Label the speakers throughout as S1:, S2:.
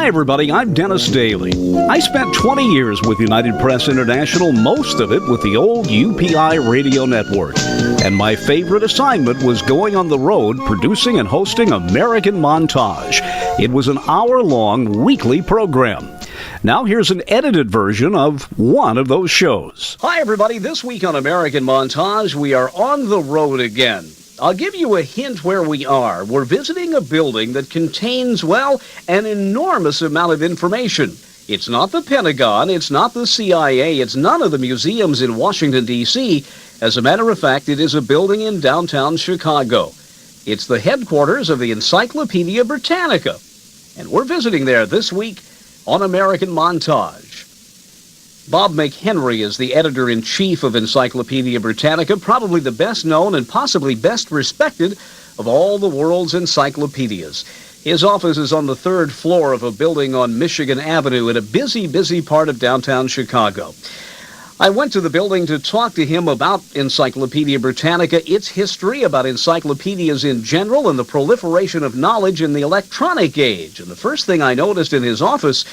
S1: Hi, everybody. I'm Dennis Daly. I spent 20 years with United Press International, most of it with the old UPI Radio Network. And my favorite assignment was going on the road producing and hosting American Montage. It was an hour-long weekly program. Now here's an edited version of one of those shows. Hi, everybody. This week on American Montage, we are on the road again. I'll give you a hint where we are. We're visiting a building that contains, well, an enormous amount of information. It's not the Pentagon, it's not the CIA, it's none of the museums in Washington, D.C. As a matter of fact, it is a building in downtown Chicago. It's the headquarters of the Encyclopedia Britannica. And we're visiting there this week on American Montage. Bob McHenry is the editor-in-chief of Encyclopedia Britannica, probably the best known and possibly best respected of all the world's encyclopedias. His office is on the third floor of a building on Michigan Avenue in a busy part of downtown Chicago. I went to the building to talk to him about Encyclopedia Britannica, its history, about encyclopedias in general, and the proliferation of knowledge in the electronic age. And the first thing I noticed in his office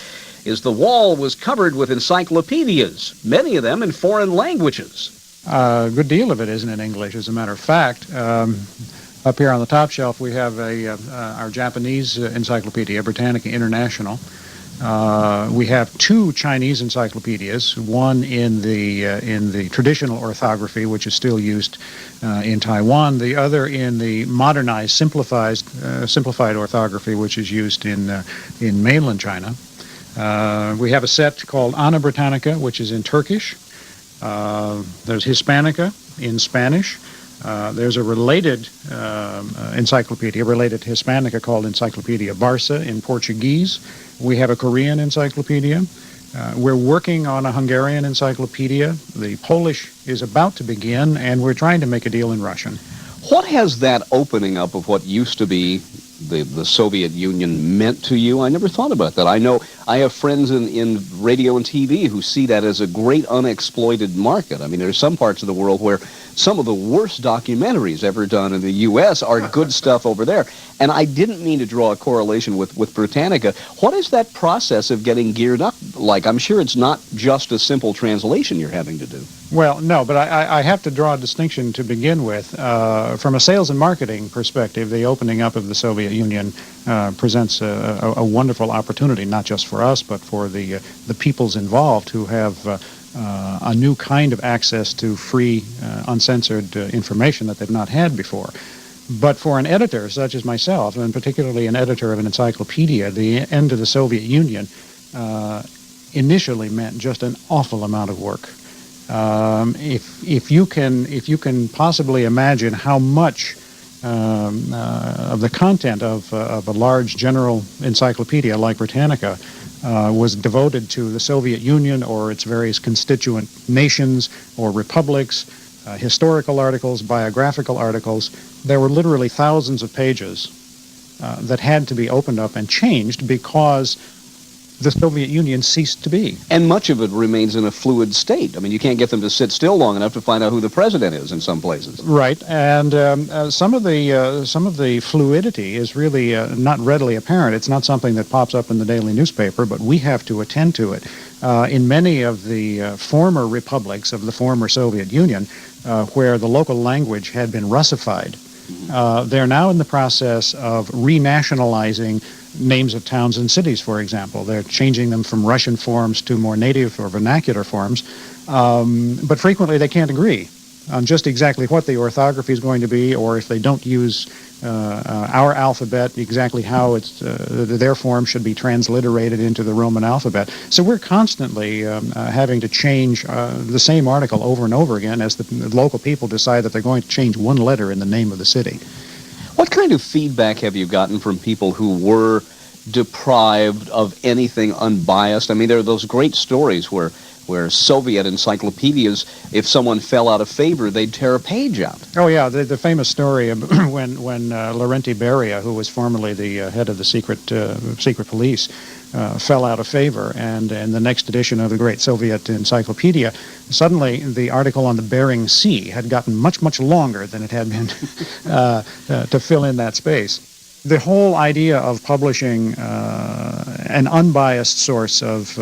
S1: is the wall was covered with encyclopedias, many of them in foreign languages.
S2: A good deal of it isn't in English, as a matter of fact. Up here on the top shelf, we have our Japanese Encyclopedia Britannica International. We have two Chinese encyclopedias, one in the traditional orthography, which is still used in Taiwan, the other in the modernized, simplified orthography, which is used in mainland China. We have a set called Ana Britannica, which is in Turkish. There's Hispanica in Spanish. There's a related encyclopedia, related to Hispanica, called Encyclopedia Barça in Portuguese. We have a Korean encyclopedia. We're working on a Hungarian encyclopedia. The Polish is about to begin, and we're trying to make a deal in Russian.
S1: What has that opening up of what used to be the Soviet Union meant to you? I never thought about that. I know I have friends in radio and TV who see that as a great unexploited market. I mean, there's some parts of the world where some of the worst documentaries ever done in the U.S. are good stuff over there. And I didn't mean to draw a correlation with Britannica. What is that process of getting geared up like? I'm sure it's not just a simple translation you're having to do.
S2: Well, no, but I have to draw a distinction to begin with. From a sales and marketing perspective, the opening up of the Soviet Union presents a wonderful opportunity, not just for us, but for the peoples involved who have a new kind of access to free, uncensored information that they've not had before. But for an editor such as myself, and particularly an editor of an encyclopedia, the end of the Soviet Union initially meant just an awful amount of work. If you can possibly imagine how much of the content of a large general encyclopedia like Britannica was devoted to the Soviet Union or its various constituent nations or republics, historical articles, biographical articles, there were literally thousands of pages that had to be opened up and changed because the Soviet Union ceased to be. And
S1: much of it remains in a fluid state. I mean, you can't get them to sit still long enough to find out who the president is in some places.
S2: Right, and some of the fluidity is really not readily apparent. It's not something that pops up in the daily newspaper, but we have to attend to it. In many of the former republics of the former Soviet Union, where the local language had been Russified, they're now in the process of renationalizing names of towns and cities, for example. They're changing them from Russian forms to more native or vernacular forms, but frequently they can't agree on just exactly what the orthography is going to be, or if they don't use our alphabet, exactly how their form should be transliterated into the Roman alphabet. So we're constantly having to change the same article over and over again as the local people decide that they're going to change one letter in the name of the city.
S1: What kind of feedback have you gotten from people who were deprived of anything unbiased? I mean, there are those great stories where Soviet encyclopedias, if someone fell out of favor, they'd tear a page out.
S2: Oh, yeah, the famous story of when Lavrenti Beria, who was formerly the head of the secret police, fell out of favor, and in the next edition of the Great Soviet Encyclopedia, suddenly the article on the Bering Sea had gotten much, much longer than it had been to fill in that space. The whole idea of publishing an unbiased source of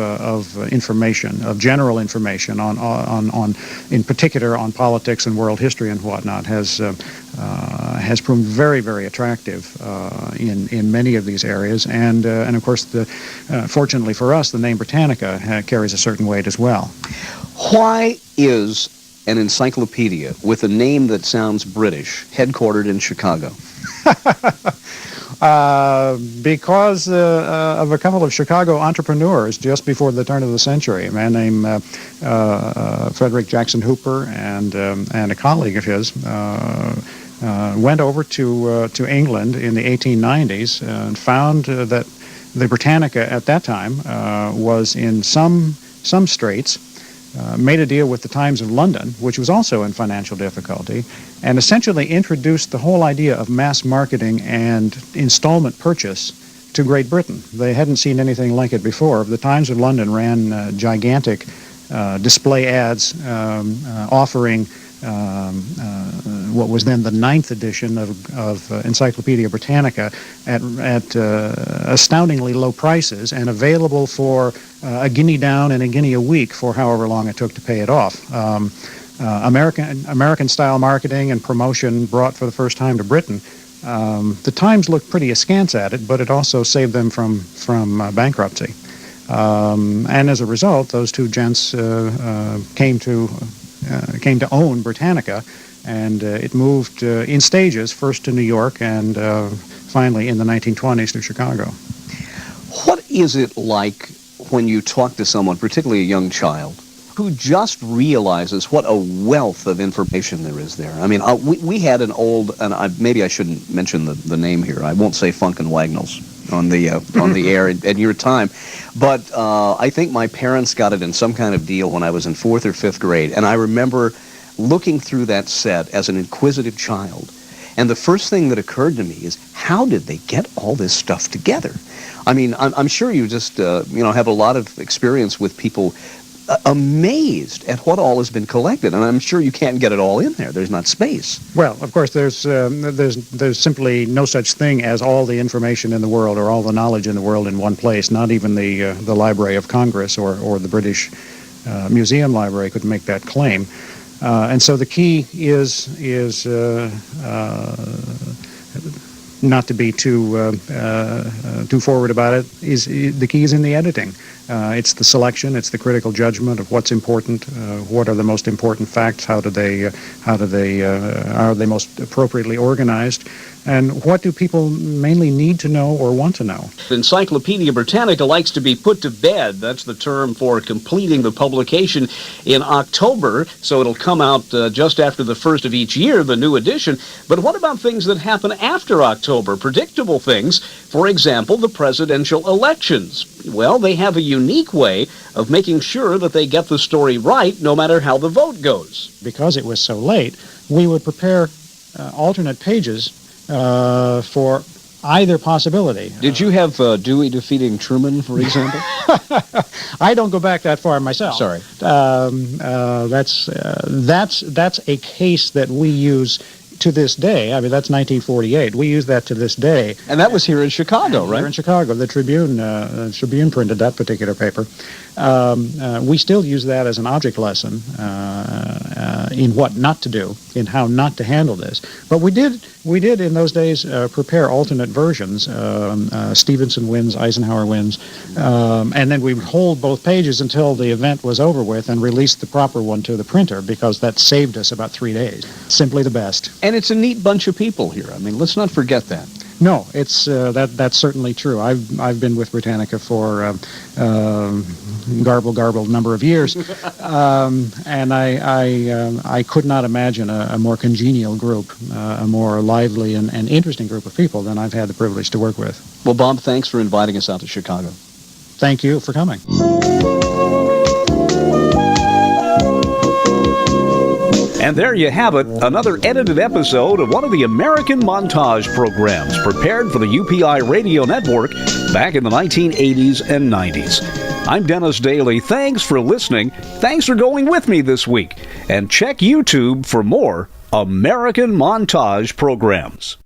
S2: information, of general information on in particular on politics and world history and whatnot, has proven very, very attractive in many of these areas, and of course, fortunately for us, the name Britannica carries a certain weight as well.
S1: Why is an encyclopedia with a name that sounds British headquartered in Chicago?
S2: Because of a couple of Chicago entrepreneurs just before the turn of the century, a man named Frederick Jackson Hooper and a colleague of his went over to England in the 1890s and found that the Britannica at that time was in some straits. Made a deal with the Times of London, which was also in financial difficulty, and essentially introduced the whole idea of mass marketing and installment purchase to Great Britain. They hadn't seen anything like it before. The Times of London ran gigantic display ads offering what was then the 9th edition of Encyclopedia Britannica at astoundingly low prices and available for a guinea down and a guinea a week for however long it took to pay it off. American-style marketing and promotion brought for the first time to Britain. The Times looked pretty askance at it, but it also saved them from bankruptcy. And as a result, those two gents came to own Britannica, and it moved in stages, first to New York and finally in the 1920s to Chicago.
S1: What is it like when you talk to someone, particularly a young child, who just realizes what a wealth of information there is there? I mean, we had an old, and maybe I shouldn't mention the name here. I won't say Funk and Wagnalls on the air at your time, but I think my parents got it in some kind of deal when I was in 4th or 5th grade, and I remember looking through that set as an inquisitive child, and the first thing that occurred to me is, how did they get all this stuff together? I mean, I'm sure you just have a lot of experience with people amazed at what all has been collected, and I'm sure you can't get it all in there. There's not space.
S2: Well, of course, there's simply no such thing as all the information in the world or all the knowledge in the world in one place. Not even the Library of Congress or the British Museum Library could make that claim. And so the key is not to be too forward about it. The key is in the editing. It's the selection. It's the critical judgment of what's important. What are the most important facts? Are they most appropriately organized? And what do people mainly need to know or want to know?
S1: Encyclopedia Britannica likes to be put to bed. That's the term for completing the publication in October, so it'll come out just after the first of each year, the new edition. But what about things that happen after October? Predictable things, for example, the presidential elections. Well, they have a unique way of making sure that they get the story right no matter how the vote goes.
S2: Because it was so late, we would prepare alternate pages for either possibility.
S1: Did you have Dewey defeating Truman, for example?
S2: I don't go back that far myself.
S1: Sorry.
S2: That's a case that we use to this day. I mean, that's 1948. We use that to this day.
S1: And that was here in Chicago, right?
S2: Here in Chicago. The Tribune printed that particular paper. We still use that as an object lesson in what not to do, in how not to handle this. But we did in those days prepare alternate versions. Stevenson wins, Eisenhower wins, and then we would hold both pages until the event was over with and release the proper one to the printer, because that saved us about 3 days. Simply the best.
S1: And it's a neat bunch of people here. I mean, let's not forget that.
S2: No, it's that's certainly true. I've been with Britannica for garbled number of years, and I could not imagine a more congenial group, a more lively and interesting group of people than I've had the privilege to work with.
S1: Well, Bob, thanks for inviting us out to Chicago.
S2: Thank you for coming.
S1: And there you have it, another edited episode of one of the American Montage programs prepared for the UPI Radio Network back in the 1980s and 90s. I'm Dennis Daly. Thanks for listening. Thanks for going with me this week. And check YouTube for more American Montage programs.